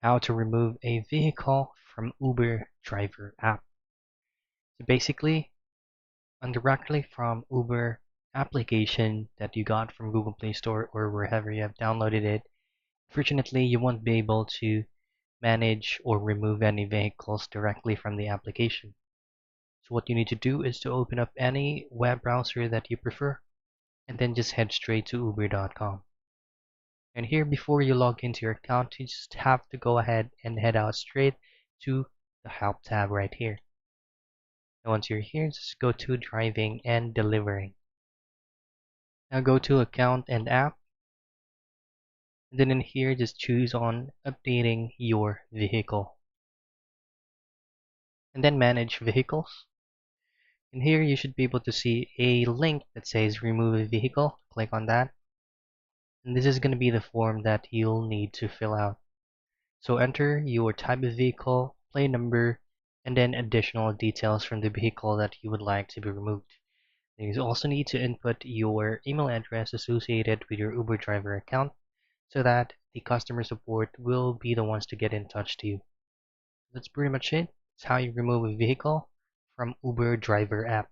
How to remove a vehicle from Uber driver app. So basically, directly from Uber application that you got from Google Play Store or wherever you have downloaded it, fortunately you won't be able to manage or remove any vehicles directly from the application. So what you need to do is to open up any web browser that you prefer and then just head straight to uber.com. And here, before you log into your account, you just have to go ahead and head out straight to the Help tab right here. And once you're here, just go to Driving and Delivering. Now go to Account and App. And then in here, just choose on Updating your vehicle. And then Manage Vehicles. In here, you should be able to see a link that says Remove a Vehicle. Click on that. And this is going to be the form that you'll need to fill out. So enter your type of vehicle, plate number, and then additional details from the vehicle that you would like to be removed. You also need to input your email address associated with your Uber driver account so that the customer support will be the ones to get in touch to you. That's pretty much it. It's how you remove a vehicle from Uber driver app.